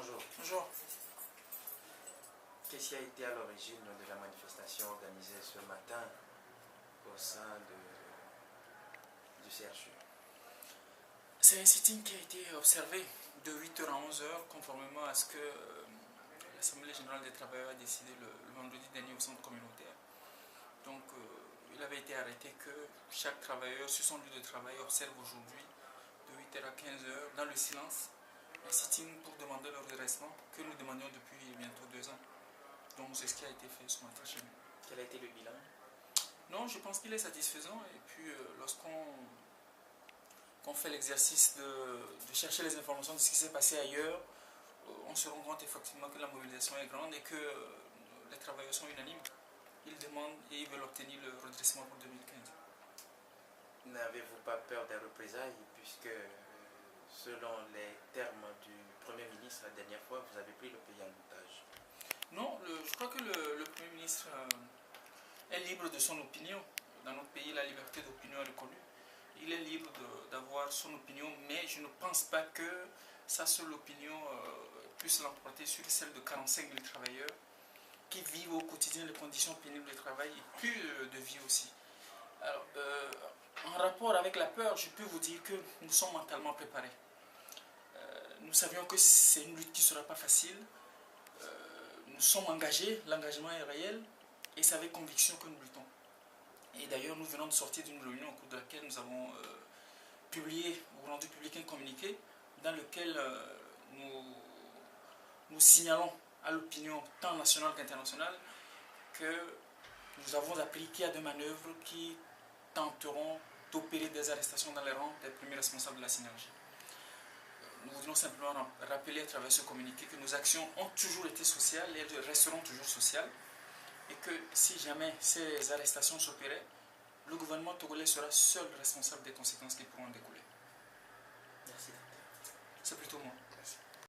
bonjour. Bonjour. Qu'est-ce qui a été à l'origine de la manifestation organisée ce matin au sein du CHU? C'est un sitting qui a été observé de 8h à 11h, conformément à ce que l'Assemblée générale des travailleurs a décidé le vendredi dernier au centre communautaire. Donc, il avait été arrêté que chaque travailleur sur son lieu de travail observe aujourd'hui de 8h à 15h dans le silence un sitting pour demander le redressement que nous demandions depuis bientôt 2 ans. Donc c'est ce qui a été fait ce matin chez nous. Quel a été le bilan? Non, je pense qu'il est satisfaisant et puis lorsqu'on fait l'exercice de chercher les informations de ce qui s'est passé ailleurs, on se rend compte effectivement que la mobilisation est grande et que les travailleurs sont unanimes. Ils demandent et ils veulent obtenir le redressement pour 2015. N'avez-vous pas peur des représailles puisque selon les termes du Premier ministre la dernière fois, vous avez pris le pays en otage? Non, je crois que le Premier ministre est libre de son opinion. Dans notre pays, la liberté d'opinion est reconnue. Il est libre d'avoir son opinion, mais je ne pense pas que sa seule opinion puisse l'emporter sur celle de 45 000 travailleurs qui vivent au quotidien les conditions pénibles de travail et plus de vie aussi. Alors, en rapport avec la peur, je peux vous dire que nous sommes mentalement préparés. Nous savions que c'est une lutte qui ne sera pas facile. Nous sommes engagés, l'engagement est réel et c'est avec conviction que nous luttons. Et d'ailleurs, nous venons de sortir d'une réunion au cours de laquelle nous avons publié ou rendu public un communiqué dans lequel nous signalons à l'opinion tant nationale qu'internationale que nous avons appliqué à des manœuvres qui tenteront d'opérer des arrestations dans les rangs des premiers responsables de la synergie. Nous voulons simplement rappeler à travers ce communiqué que nos actions ont toujours été sociales et elles resteront toujours sociales et que si jamais ces arrestations s'opéraient, le gouvernement togolais sera seul responsable des conséquences qui pourront en découler.